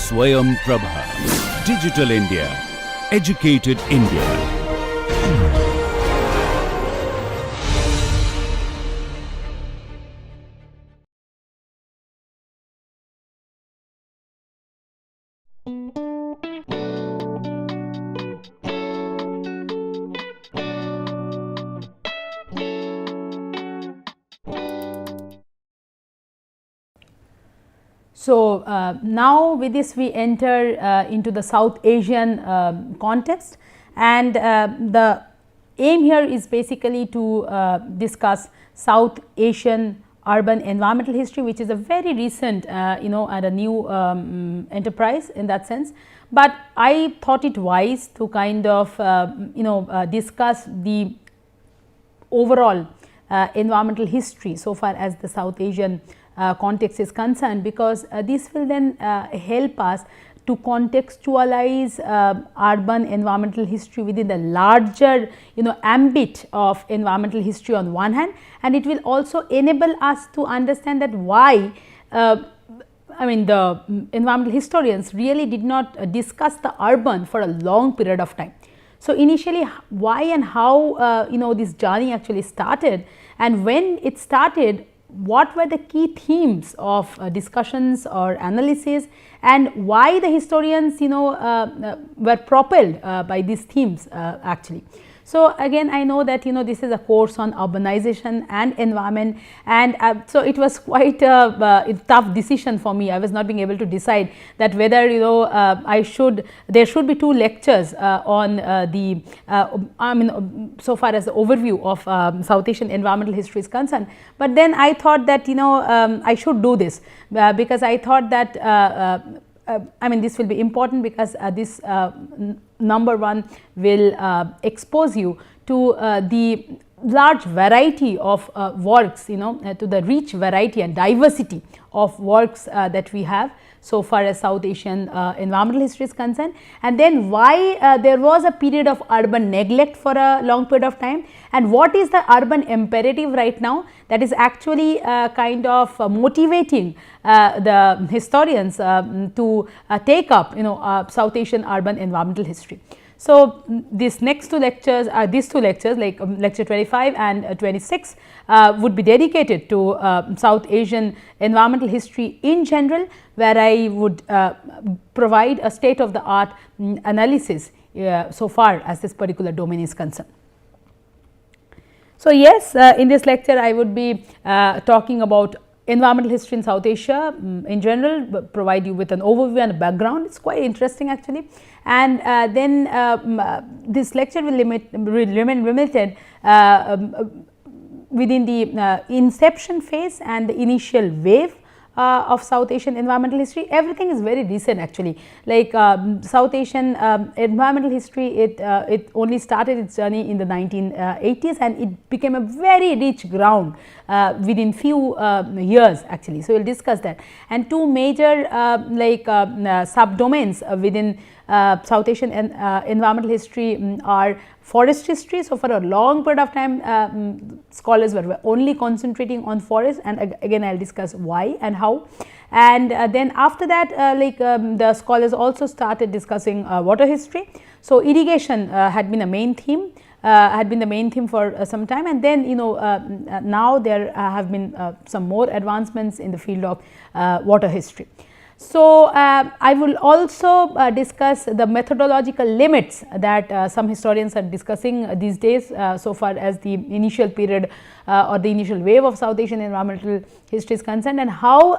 Swayam Prabha. Digital India. Educated India. So, now with this we enter into the South Asian context, and the aim here is basically to discuss South Asian urban environmental history, which is a very recent and a new enterprise in that sense. But I thought it wise to kind of discuss the overall environmental history so far as the South Asian context is concerned, because this will then help us to contextualize urban environmental history within the larger ambit of environmental history on one hand, and it will also enable us to understand that why the environmental historians really did not discuss the urban for a long period of time. So, initially why and how this journey actually started, and when it started, what were the key themes of discussions or analysis, and why the historians were propelled by these themes actually. So, again I know that this is a course on urbanization and environment, and so it was quite a tough decision for me. I was not being able to decide that whether there should be two lectures on so far as the overview of South Asian environmental history is concerned. But then I thought that I should do this because I thought that this will be important, because this number one will expose you to the large variety of works, to the rich variety and diversity of works that we have so far as South Asian environmental history is concerned, and then why there was a period of urban neglect for a long period of time, and what is the urban imperative right now that is actually kind of motivating the historians to take up South Asian urban environmental history. So, these next two lectures are these two lectures, like lecture 25 and 26 would be dedicated to South Asian environmental history in general, where I would provide a state of the art analysis so far as this particular domain is concerned. So, yes, in this lecture I would be talking about environmental history in South Asia in general, provide you with an overview and a background. It is quite interesting actually, and then this lecture will remain limited within the inception phase and the initial wave of South Asian environmental history. Everything is very recent actually, like South Asian environmental history, it only started its journey in the 1980s, and it became a very rich ground within few years actually. So, we will discuss that, and two major subdomains within South Asian environmental history are forest history. So, for a long period of time scholars were only concentrating on forest, and again I will discuss why and how. And then after that the scholars also started discussing water history. So, irrigation had been a main theme, for some time, and then now there have been some more advancements in the field of water history. So, I will also discuss the methodological limits that some historians are discussing these days so far as the initial period or the initial wave of South Asian environmental history is concerned, and how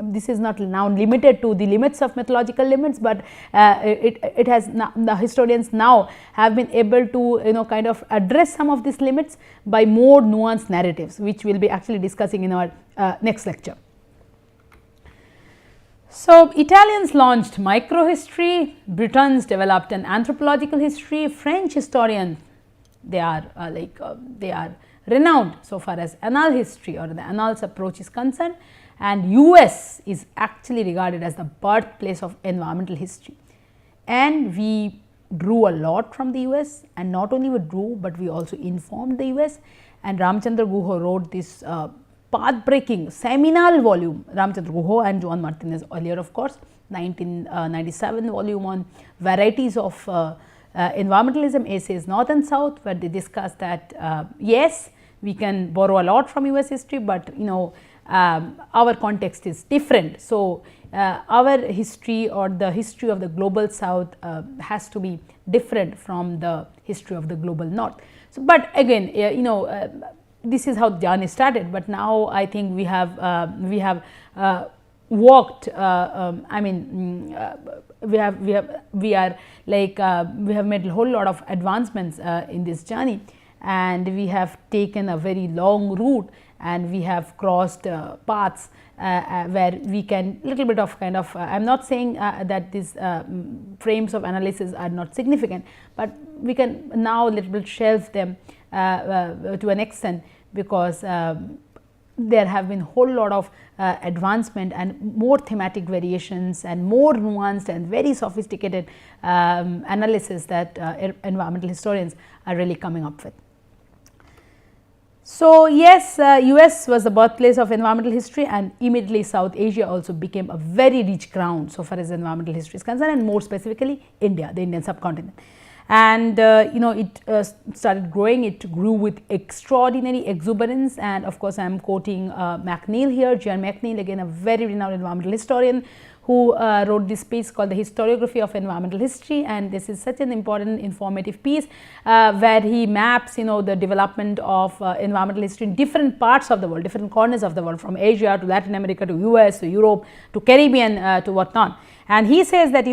this is not now limited to the limits of methodological limits, but it has the historians now have been able to kind of address some of these limits by more nuanced narratives, which we will be actually discussing in our next lecture. So, Italians launched microhistory, Britons developed an anthropological history, French historians they are renowned so far as annals history or the annals approach is concerned, and US is actually regarded as the birthplace of environmental history, and we drew a lot from the US, and not only we drew, but we also informed the US, and Ramchandra Guha wrote this path-breaking seminal volume, Ramchandra Guha and John Martinez earlier, of course, 1997 volume on varieties of environmentalism essays north and south, where they discuss that yes, we can borrow a lot from US history, but our context is different. So, our history or the history of the global south has to be different from the history of the global north. So, but again this is how the journey started, but now I think we have walked we have made a whole lot of advancements in this journey, and we have taken a very long route, and we have crossed paths where we can little bit of kind of I am not saying that these frames of analysis are not significant, but we can now little bit shelve them to an extent, because there have been whole lot of advancement and more thematic variations and more nuanced and very sophisticated analysis that environmental historians are really coming up with. So, yes, US was the birthplace of environmental history, and immediately South Asia also became a very rich ground so far as environmental history is concerned, and more specifically India, the Indian subcontinent. And it started growing, it grew with extraordinary exuberance, and of course, I am quoting McNeill here, J.R. McNeill, again a very renowned environmental historian, who wrote this piece called The Historiography of Environmental History, and this is such an important informative piece where he maps the development of environmental history in different parts of the world, different corners of the world, from Asia to Latin America to US to Europe to Caribbean to whatnot. And he says that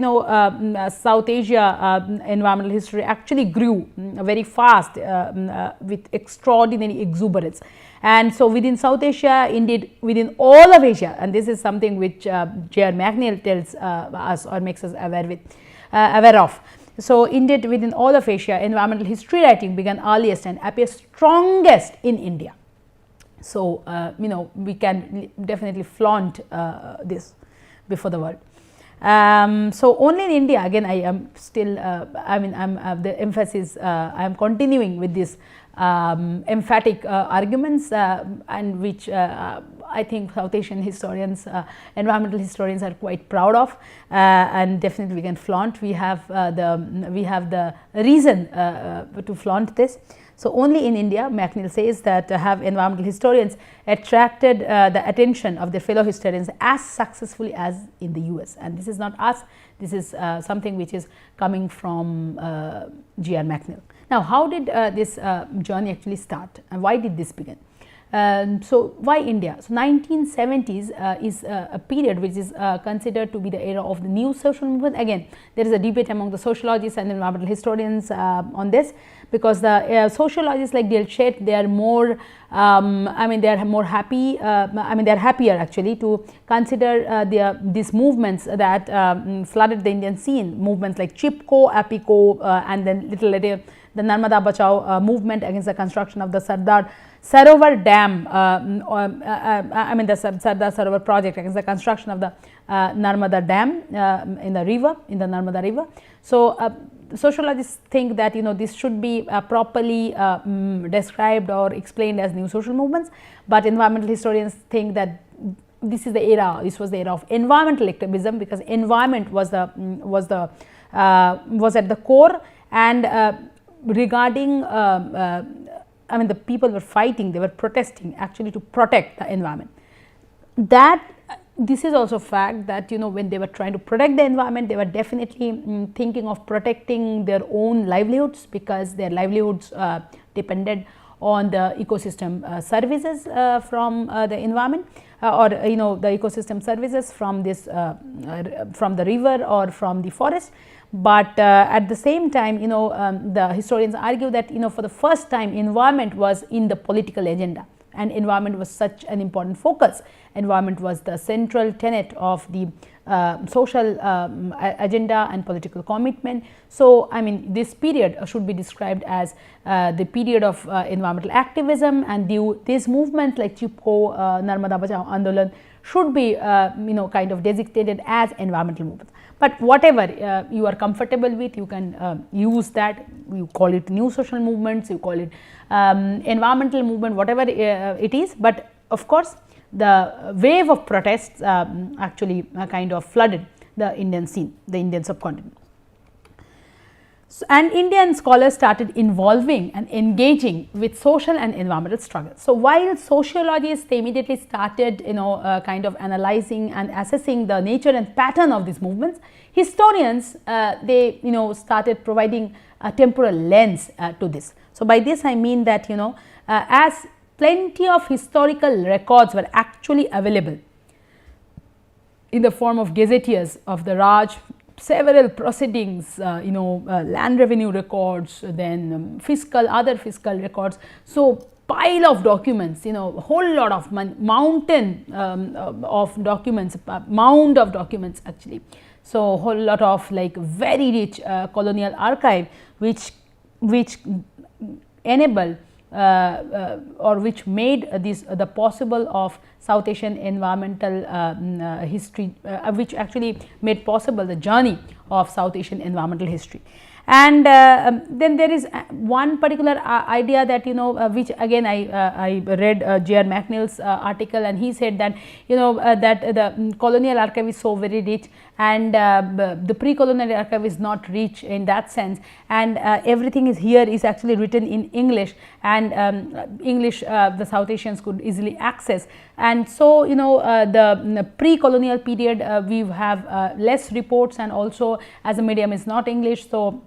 South Asia environmental history actually grew very fast with extraordinary exuberance. And so, within South Asia, indeed within all of Asia, and this is something which J.R. McNeill tells us or makes us aware of. So, indeed within all of Asia, environmental history writing began earliest and appears strongest in India. So, we can definitely flaunt this before the world. So, only in India, again I am still the emphasis, I am continuing with this emphatic arguments, and which I think South Asian historians, environmental historians are quite proud of, and definitely we can flaunt. We have the reason to flaunt this. So, only in India, McNeill says, that have environmental historians attracted the attention of their fellow historians as successfully as in the US, and this is not us, this is something which is coming from J.R. McNeill. Now, how did this journey actually start, and why did this begin? So, why India? So, 1970s is a period which is considered to be the era of the new social movement. Again, there is a debate among the sociologists and environmental historians on this, because the sociologists like Dale Chet, they are more they are more happy, they are happier actually to consider these movements that flooded the Indian scene, movements like Chipko, Apiko, and then little later the Narmada Bachao movement against the construction of the Sardar Sarovar Dam, the Sardar Sarovar project against the construction of the Narmada Dam in the Narmada river. So, sociologists think that this should be properly described or explained as new social movements, but environmental historians think that this was the era of environmental activism, because environment was at the core, and regarding the people were fighting, they were protesting actually to protect the environment. This is also a fact that when they were trying to protect the environment, they were definitely thinking of protecting their own livelihoods, because their livelihoods depended on the ecosystem services from the environment, or the ecosystem services from this from the river or from the forest. But at the same time, the historians argue that for the first time environment was in the political agenda, and environment was such an important focus. Environment was the central tenet of the social agenda and political commitment. So, this period should be described as the period of environmental activism, and these movements like Chipko, Narmada Bachao Andolan should be kind of designated as environmental movements. But whatever you are comfortable with, you can use that. You call it new social movements, you call it environmental movement, whatever it is, but of course, the wave of protests actually kind of flooded the Indian scene, the Indian subcontinent. So, and Indian scholars started involving and engaging with social and environmental struggles. So, while sociologists, they immediately started kind of analyzing and assessing the nature and pattern of these movements, historians they started providing a temporal lens to this. So, by this I mean that as plenty of historical records were actually available in the form of gazetteers of the Raj, several proceedings, land revenue records, then other fiscal records. So, pile of documents, whole lot of mountain of documents, mound of documents actually. So, whole lot of like very rich colonial archive which enabled or which made this the possible of South Asian environmental history, which actually made possible the journey of South Asian environmental history. And then there is one particular idea that which again I read J.R. McNeill's article, and he said that that the colonial archive is so very rich, and the pre-colonial archive is not rich in that sense, and everything is here is actually written in English, and English the South Asians could easily access. And so the pre-colonial period we have less reports, and also as a medium is not English. So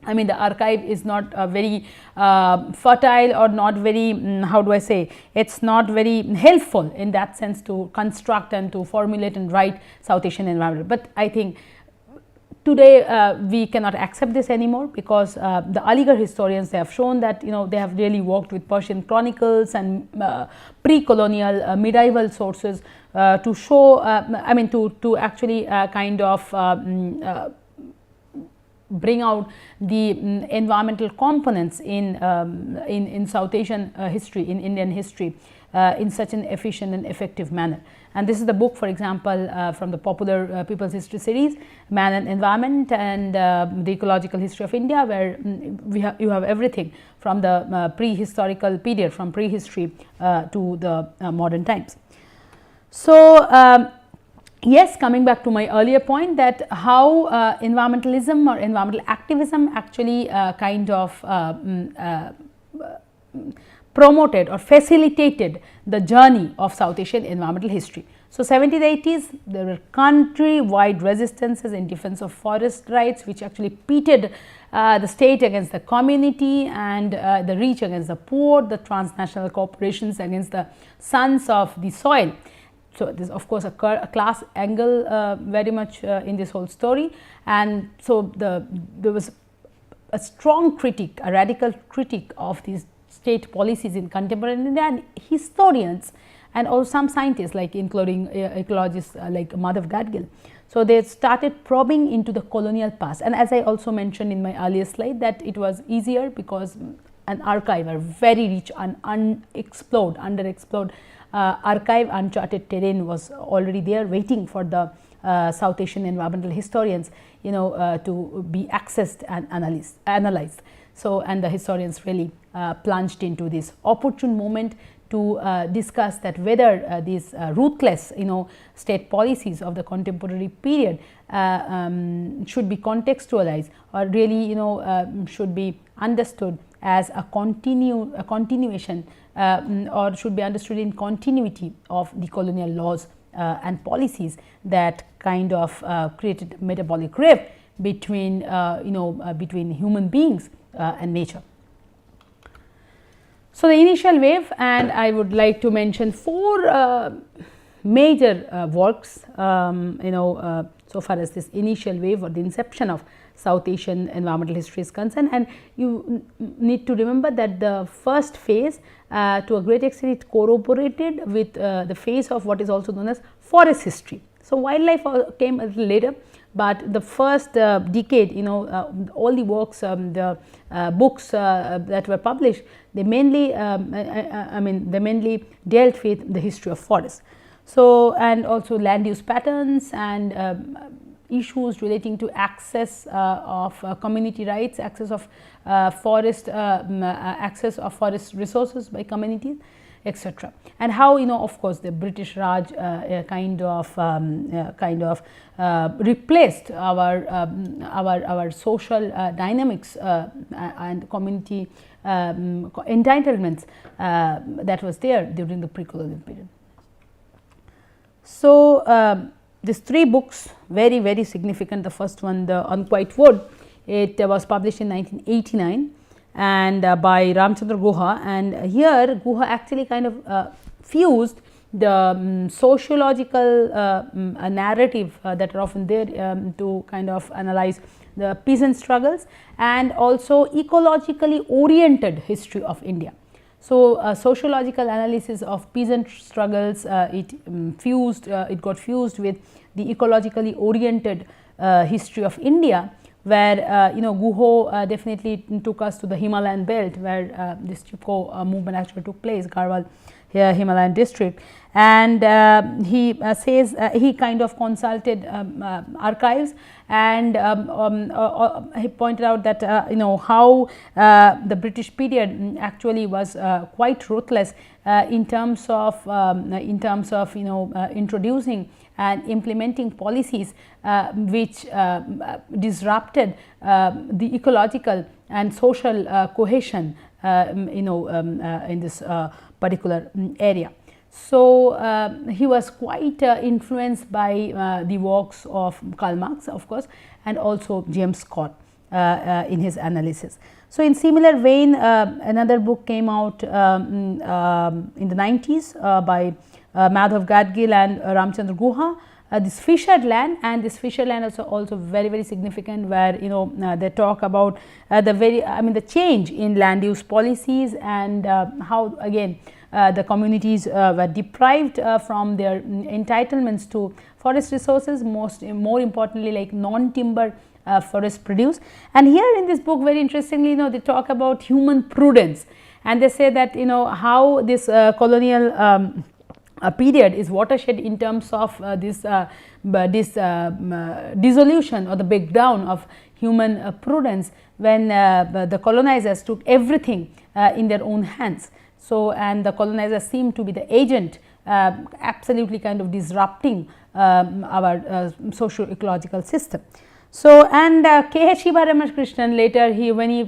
I mean the archive is not very fertile, or not very how do I say, it is not very helpful in that sense to construct and to formulate and write South Asian environment. But I think today we cannot accept this anymore, because the Aligarh historians, they have shown that they have really worked with Persian chronicles and pre-colonial medieval sources to show I mean to actually kind of bring out the environmental components in South Asian history, in Indian history, in such an efficient and effective manner. And this is the book, for example, from the popular People's History series, Man and Environment, and the Ecological History of India, where you have everything from the prehistorical period, from prehistory to the modern times. So, yes, coming back to my earlier point, that how environmentalism or environmental activism actually kind of promoted or facilitated the journey of South Asian environmental history. So, 70s, 80s, there were country-wide resistances in defense of forest rights, which actually pitted the state against the community, and the rich against the poor, the transnational corporations against the sons of the soil. So, there is of course a class angle very much in this whole story, and so there was a strong critique, a radical critique of these state policies in contemporary India, and historians and also some scientists, like including ecologists like Madhav Gadgil. So, they started probing into the colonial past, and as I also mentioned in my earlier slide, that it was easier because an archive, a very rich and unexplored, underexplored archive, uncharted terrain was already there waiting for the South Asian environmental historians to be accessed and analyzed. So, and the historians really plunged into this opportune moment to discuss that whether these ruthless state policies of the contemporary period should be contextualized, or really should be understood as a continuation or should be understood in continuity of the colonial laws and policies that kind of created metabolic rift between between human beings and nature. So, the initial wave, and I would like to mention 4 major works so far as this initial wave or the inception of South Asian environmental history is concerned. And you need to remember that the first phase to a great extent it corroborated with the phase of what is also known as forest history. So, wildlife came a little later, but the first decade all the works, the books that were published, they mainly they mainly dealt with the history of forests. So, and also land use patterns and issues relating to access of community rights, access of forest resources by communities, etc. And how, of course, the British Raj kind of replaced our social dynamics and community entitlements that was there during the pre-colonial period. So, these 3 books very, very significant. The first one, The Unquiet Wood, it was published in 1989 and by Ramchandra Guha, and here Guha actually kind of fused the sociological narrative that are often there to kind of analyze the peasant struggles and also ecologically oriented history of India. So, sociological analysis of peasant struggles, it got fused with the ecologically oriented history of India, where Guho definitely took us to the Himalayan belt, where this Chipko movement actually took place, Garhwal Himalayan district, and he says he kind of consulted archives, and he pointed out that how the British period actually was quite ruthless in terms of introducing and implementing policies which disrupted the ecological and social cohesion in this particular area. So, he was quite influenced by the works of Karl Marx, of course, and also James Scott in his analysis. So, in similar vein, another book came out in the 90s by Madhav Gadgil and Ramchandra Guha, this Fishered Land, and this Fishered Land is also very, very significant, where they talk about the change in land use policies, and how again the communities were deprived from their entitlements to forest resources, more importantly like non-timber forest produce. And here in this book, very interestingly, they talk about human prudence, and they say that how this colonial period is watershed in terms of this dissolution or the breakdown of human prudence, when the colonizers took everything in their own hands. So, and the colonizers seem to be the agent absolutely kind of disrupting our socio-ecological system. So, and K. H. Shiva Ramakrishnan later, when he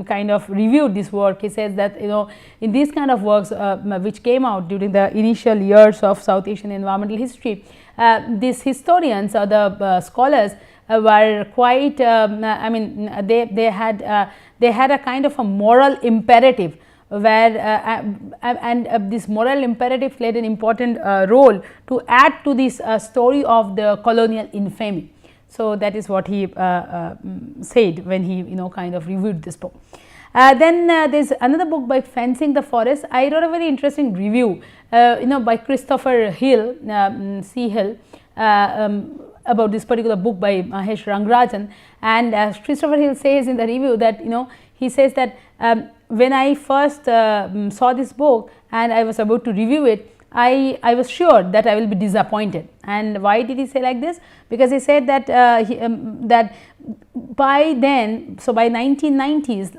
kind of reviewed this work, he says that in these kind of works which came out during the initial years of South Asian environmental history, these historians or the scholars were quite they had a kind of a moral imperative, where this moral imperative played an important role to add to this story of the colonial infamy. So, that is what he said when he kind of reviewed this book. Then there is another book by Fencing the Forest. I wrote a very interesting review by Christopher Hill, C. Hill, about this particular book by Mahesh Rangarajan, and Christopher Hill says in the review that he says that when I first saw this book and I was about to review it, I was sure that I will be disappointed. And why did he say like this? Because he said that that by then, so by 1990s,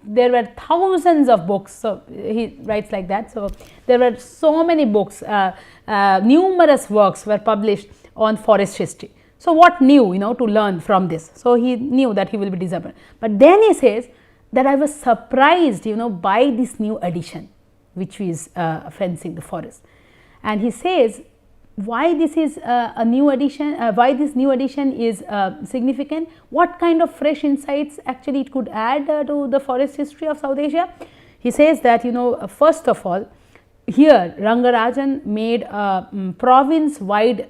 there were thousands of books. So, he writes like that. So, there were so many books, numerous works were published on forest history. So, what new to learn from this? So, he knew that he will be disappointed. But then he says that I was surprised by this new edition, which is Fencing the Forest. And he says why this is a new edition, why this new edition is significant, what kind of fresh insights actually it could add to the forest history of South Asia. He says that first of all, here Rangarajan made a province-wide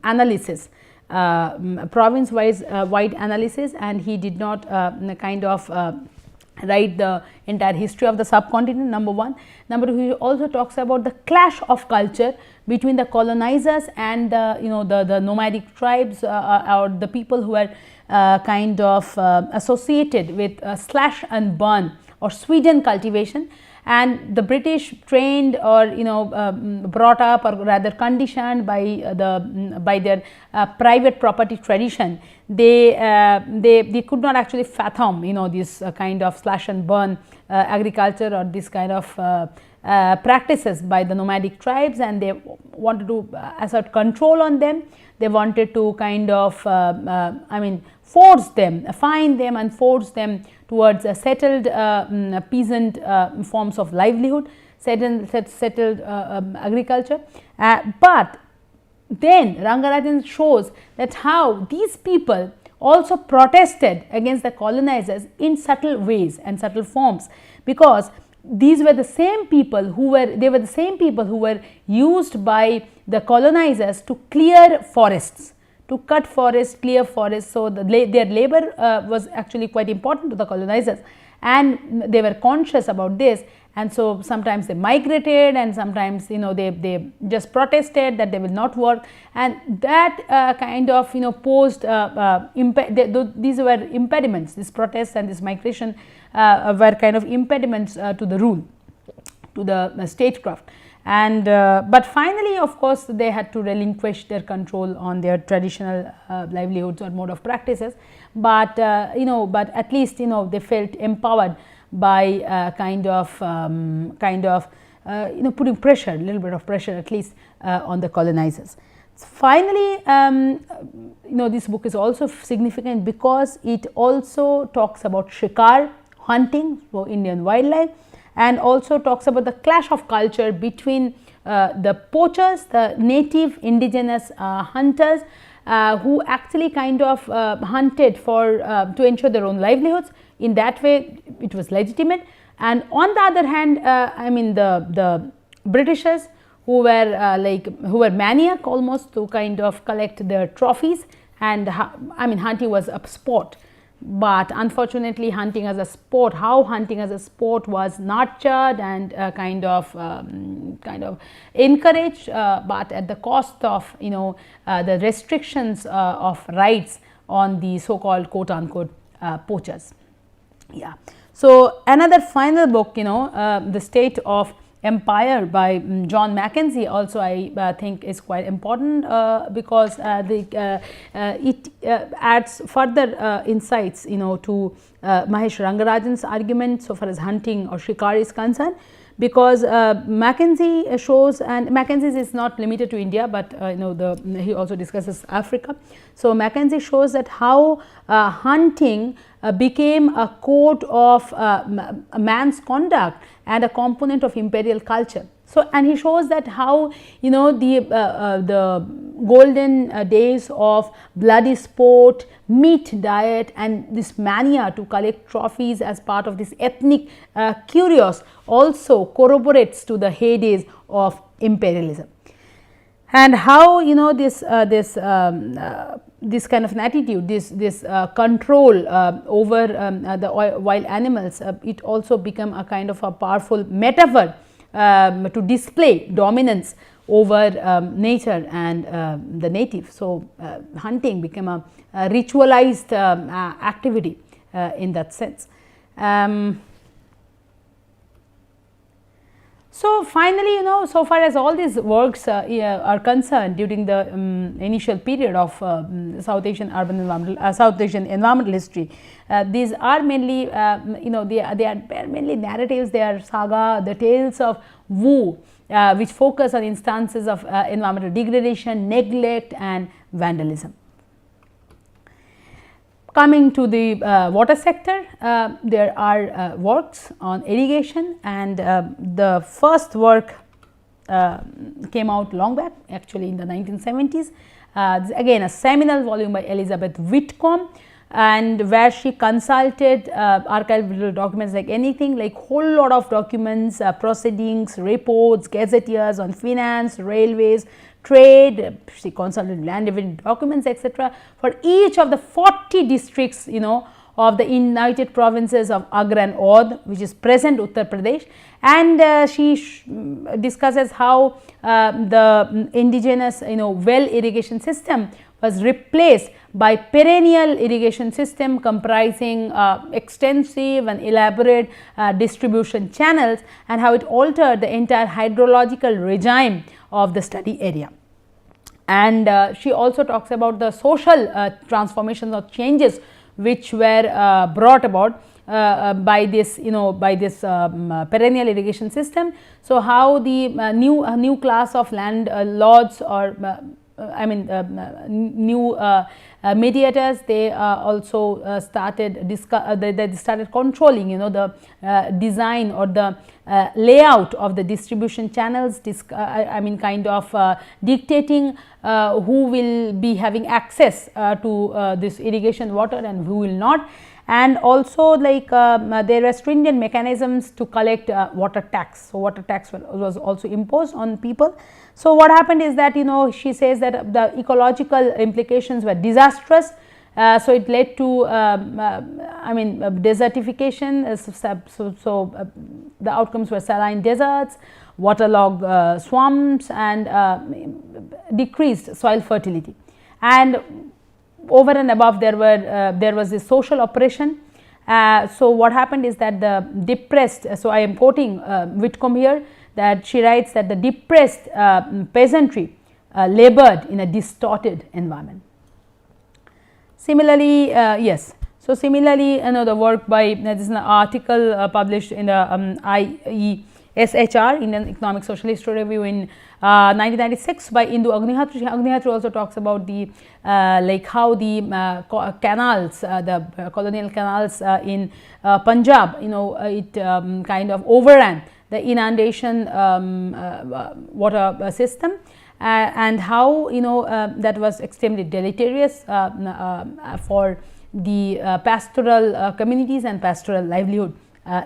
analysis, province-wide analysis, and he did not kind of write the entire history of the subcontinent, number one. Number two, he also talks about the clash of culture between the colonizers and the the nomadic tribes or the people who were kind of associated with slash and burn or Sweden cultivation, and the British trained or brought up or rather conditioned by their private property tradition. They could not actually fathom this kind of slash and burn agriculture or this kind of practices by the nomadic tribes, and they wanted to assert control on them. They wanted to kind of force them, find them and force them towards a settled peasant forms of livelihood, settled agriculture. But then Rangarajan shows that how these people also protested against the colonizers in subtle ways and subtle forms, because these were the same people who were used by the colonizers to clear forests, to cut forests, clear forests. So, their labor was actually quite important to the colonizers, and they were conscious about this, and so sometimes they migrated, and sometimes they just protested that they will not work, and that kind of posed these were impediments. This protest and this migration were kind of impediments to the rule, to the statecraft. And but finally, of course, they had to relinquish their control on their traditional livelihoods or mode of practices, but but at least they felt empowered by putting pressure, a little bit of pressure at least on the colonizers. Finally, this book is also significant because it also talks about shikar, hunting for Indian wildlife, and also talks about the clash of culture between the poachers, the native indigenous hunters, who actually kind of hunted for to ensure their own livelihoods. In that way, it was legitimate. And on the other hand, the Britishers, who were maniac almost to kind of collect their trophies, and hunting was a sport. But unfortunately, hunting as a sport was nurtured and kind of encouraged, but at the cost of the restrictions of rights on the so-called quote unquote poachers. Yeah. So, another final book, The State of Empire by John Mackenzie, also I think is quite important because it adds further insights to Mahesh Rangarajan's argument so far as hunting or shikar is concerned, because Mackenzie shows, and Mackenzie is not limited to India, but he also discusses Africa. So, Mackenzie shows that how hunting became a code of man's conduct and a component of imperial culture. So, and he shows that how the golden days of bloody sport, meat diet, and this mania to collect trophies as part of this ethnic curios also corroborates to the heydays of imperialism. And how this kind of an attitude, this control over the wild animals, it also become a kind of a powerful metaphor to display dominance over nature and the native. So, hunting became a ritualized activity in that sense. So, finally, so far as all these works are concerned during the initial period of South Asian environmental history, these are mainly they are mainly narratives, they are saga, the tales of woe, which focus on instances of environmental degradation, neglect and vandalism. Coming to the water sector, there are works on irrigation, and the first work came out long back, actually in the 1970s. This is again a seminal volume by Elizabeth Whitcomb, and where she consulted archival documents like anything, like whole lot of documents, proceedings, reports, gazetteers on finance, railways, trade. She consulted land revenue documents, etc., for each of the 40 districts of the united provinces of Agra and Audh, which is present Uttar Pradesh, and she discusses how the indigenous well irrigation system was replaced by perennial irrigation system comprising extensive and elaborate distribution channels, and how it altered the entire hydrological regime of the study area. And she also talks about the social transformations or changes which were brought about by this perennial irrigation system. So, how the new class of land lords or new mediators, they also started they started controlling the design or the layout of the distribution channels, kind of dictating who will be having access to this irrigation water and who will not. And also there were stringent mechanisms to collect water tax. So, water tax was also imposed on people. So, what happened is that she says that the ecological implications were disastrous. So, it led to desertification. The outcomes were saline deserts, waterlogged swamps, and decreased soil fertility. And over and above, there was this social oppression. So, what happened is that the depressed, so I am quoting Whitcomb here, that she writes that the depressed peasantry labored in a distorted environment. Similarly, yes. So, similarly, the work by this is an article published in the IESHR, Indian Economic Social History Review, in 1996 by Indu Agnihotri. Agnihotri also talks about the how the canals, the colonial canals in Punjab, it kind of overran the inundation water system, and how that was extremely deleterious for the pastoral communities and pastoral livelihood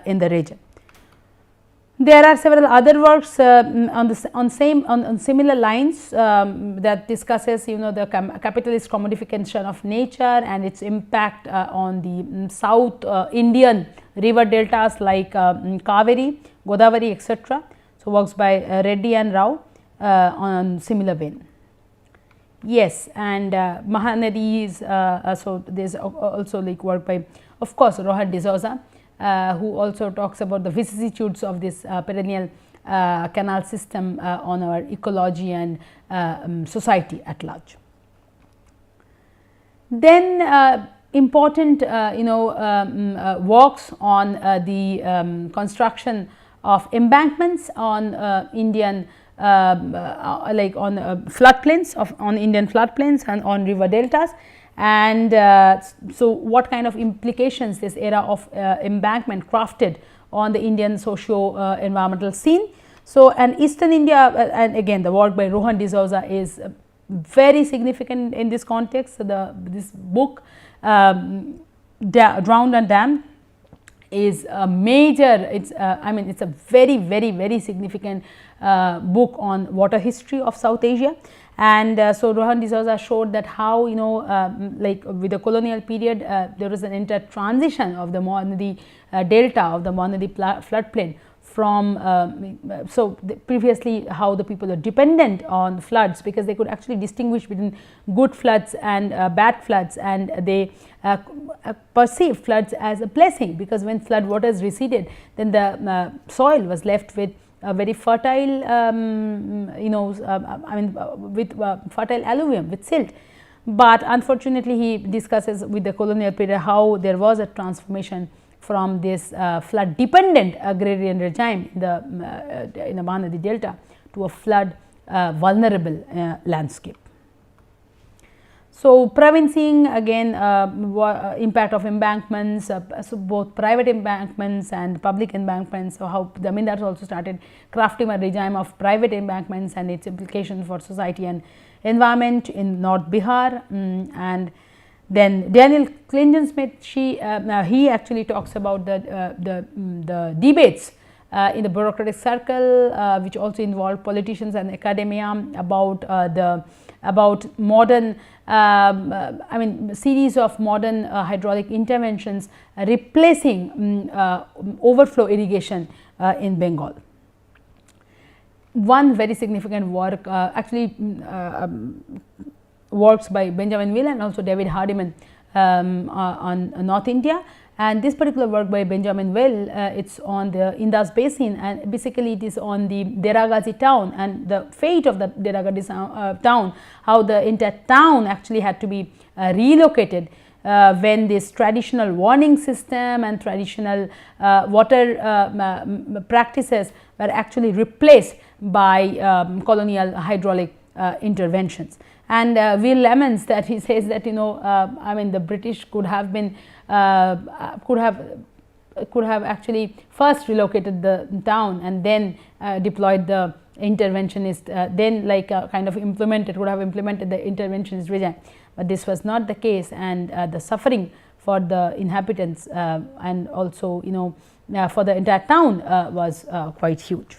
in the region. There are several other works on similar lines that discusses the capitalist commodification of nature and its impact on the South Indian river deltas like Kaveri, Godavari, etc. So, works by Reddy and Rao on similar vein. Yes, and Mahanadis, so there is also work by, of course, Rohan D'Souza, who also talks about the vicissitudes of this perennial canal system on our ecology and society at large. Then important works on the construction of embankments on Indian on floodplains on Indian floodplains and on river deltas. And so, what kind of implications this era of embankment crafted on the Indian socio-environmental scene. So, and Eastern India, and again the work by Rohan D'Souza is very significant in this context. So, this book Drowned and Damned is a major, it's it's a very significant book on water history of South Asia. And so, Rohan D'Souza showed that how with the colonial period there was an inter-transition of the Mahanadi delta of the Mahanadi floodplain from previously how the people are dependent on floods, because they could actually distinguish between good floods and bad floods, and they perceived floods as a blessing, because when flood waters receded, then the soil was left with a very fertile with fertile alluvium, with silt. But unfortunately, he discusses with the colonial period how there was a transformation from this flood dependent agrarian regime in the Mahanadi delta to a flood vulnerable landscape. So, Praveen Singh again impact of embankments, so both private embankments and public embankments. So, how the Zamindars also started crafting a regime of private embankments and its implications for society and environment in North Bihar. And then Daniel Clinton Smith, he actually talks about the debates in the bureaucratic circle, which also involved politicians and academia about modern series of modern hydraulic interventions replacing overflow irrigation in Bengal. One very significant work works by Benjamin Will and also David Hardiman on North India. And this particular work by Benjamin Will, it's on the Indus Basin, and basically it is on the Deragazi town and the fate of the Deragazi town, how the entire town actually had to be relocated when this traditional warning system and traditional water practices were actually replaced by colonial hydraulic interventions. And Will laments that he says that I mean the British could have been could have actually first relocated the town and then deployed the interventionist, then like kind of would have implemented the interventionist regime, but this was not the case, and the suffering for the inhabitants and also for the entire town was quite huge,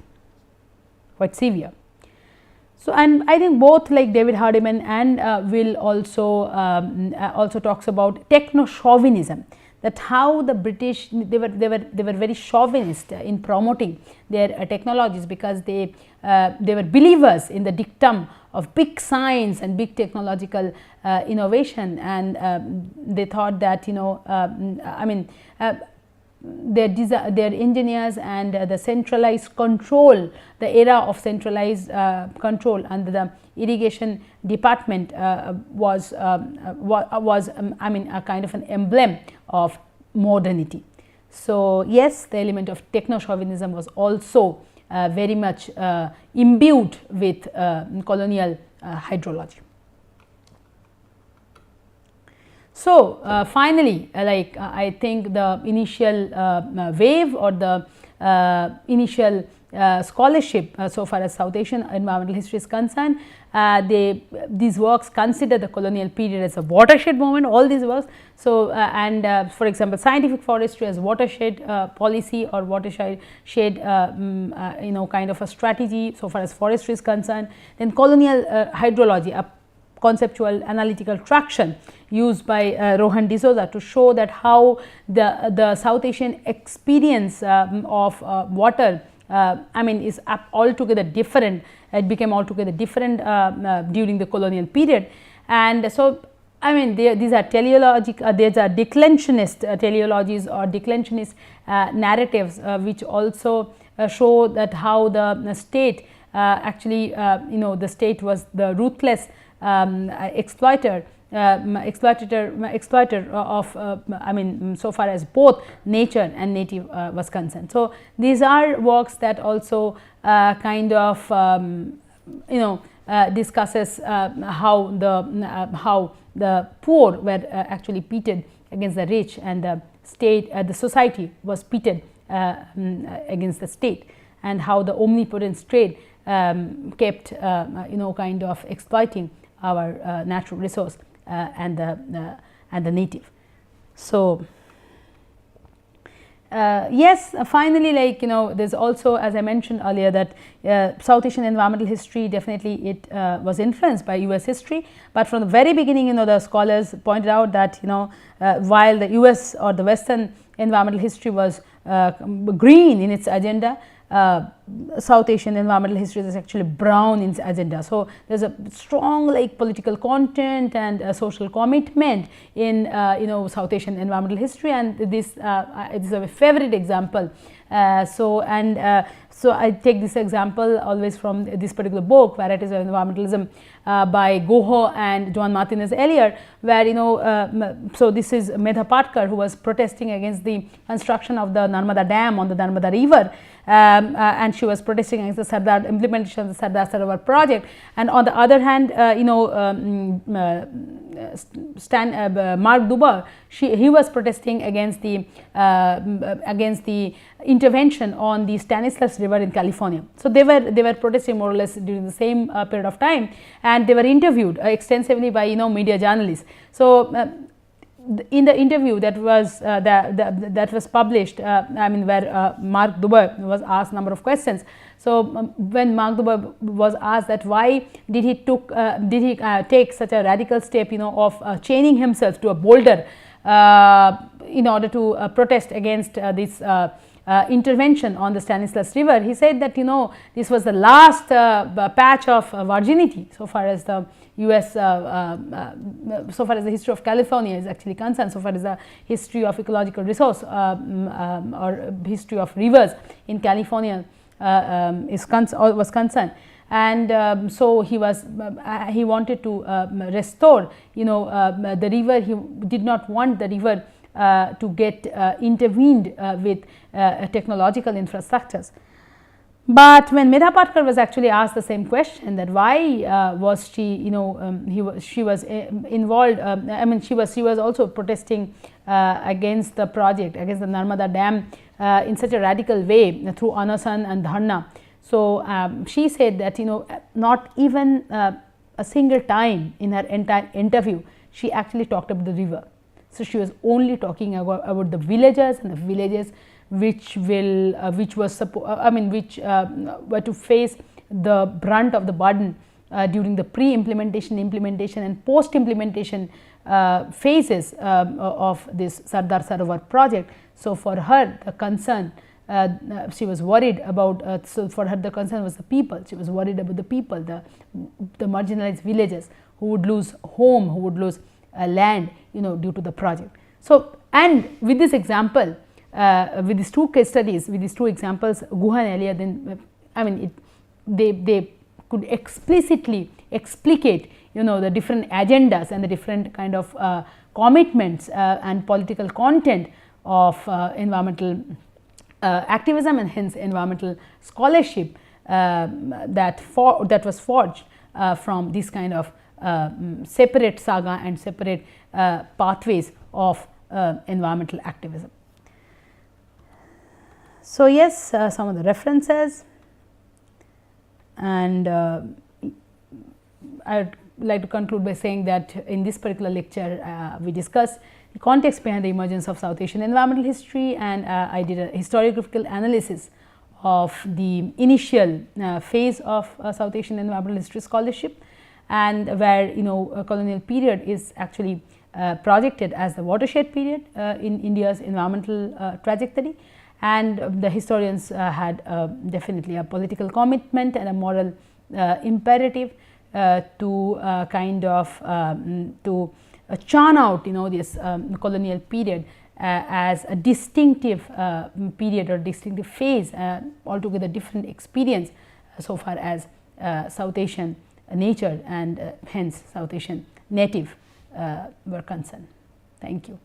quite severe. So, and I think both like David Hardiman and Will also talks about techno-chauvinism, that how the British they were very chauvinist in promoting their technologies, because they were believers in the dictum of big science and big technological innovation, and they thought that I mean their engineers and the centralized control, the era of centralized control under the irrigation department was I mean a kind of an emblem of modernity. So yes, the element of techno-chauvinism was also very much imbued with colonial hydrology. So finally, I think the initial wave or the initial scholarship so far as South Asian environmental history is concerned, these works consider the colonial period as a watershed moment, all these works. So and for example, scientific forestry as watershed policy or watershed kind of a strategy so far as forestry is concerned. Then colonial hydrology, a conceptual analytical traction used by Rohan D'Souza to show that how the South Asian experience of water I mean is altogether different. It became altogether different during the colonial period, and so I mean these are teleological, these are declensionist teleologies or declensionist narratives which also show that how the state actually the state was the ruthless exploiter of I mean so far as both nature and native was concerned. So these are works that also kind of discusses how the poor were actually pitted against the rich, and the state the society was pitted against the state, and how the omnipotent trade kept kind of exploiting our natural resource and the native. So yes, finally, there's also, as I mentioned earlier, that South Asian environmental history definitely it was influenced by US history, but from the very beginning the scholars pointed out that while the US or the Western environmental history was green in its agenda, South Asian environmental history is actually brown in its agenda. So there's a strong political content and social commitment in South Asian environmental history, and this is a favorite example. So I take this example always from this particular book, Varieties of Environmentalism by Goho and Joan Martinez Elier, where so this is Medha Patkar, who was protesting against the construction of the Narmada Dam on the Narmada River, and she was protesting against the Sardar implementation of the Sardar Sarovar project. And on the other hand, Mark Dubois, he was protesting against the intervention on the Stanislaus River in California. So they were protesting more or less during the same period of time, and they were interviewed extensively by media journalists. So in the interview that was published, I mean where Mark Dubois was asked a number of questions. So when Mark Dubois was asked that why did he take such a radical step of chaining himself to a boulder in order to protest against this intervention on the Stanislaus River, he said that this was the last patch of virginity so far as the US, so far as the history of California is actually concerned, so far as the history of ecological resource or history of rivers in California was concerned. and so he wanted to restore, the river. He did not want the river to get intervened with technological infrastructures. But when Medha Patkar was actually asked the same question, that why was she, she was involved, I mean she was also protesting against the project, against the Narmada Dam in such a radical way through Anasan and Dharna. So she said that not even a single time in her entire interview she actually talked about the river. So she was only talking about the villagers and the villages which were to face the brunt of the burden during the pre-implementation, implementation and post-implementation phases of this Sardar Sarovar project. So for her the concern, she was worried about, so for her the concern was the people. She was worried about the people, the marginalized villages who would lose home, who would lose land due to the project. So, and with this example, with these two case studies, with these two examples, Guha and Elia, then they could explicitly explicate the different agendas and the different kind of commitments and political content of environmental activism, and hence environmental scholarship that was forged from this kind of separate saga and separate pathways of environmental activism. So yes, some of the references, and I would like to conclude by saying that in this particular lecture we discussed the context behind the emergence of South Asian environmental history, and I did a historiographical analysis of the initial phase of South Asian environmental history scholarship, and where colonial period is actually projected as the watershed period in India's environmental trajectory. And the historians had definitely a political commitment and a moral imperative to kind of to churn out this colonial period as a distinctive period or distinctive phase, altogether different experience so far as South Asian nature and hence South Asian native were concerned. Thank you.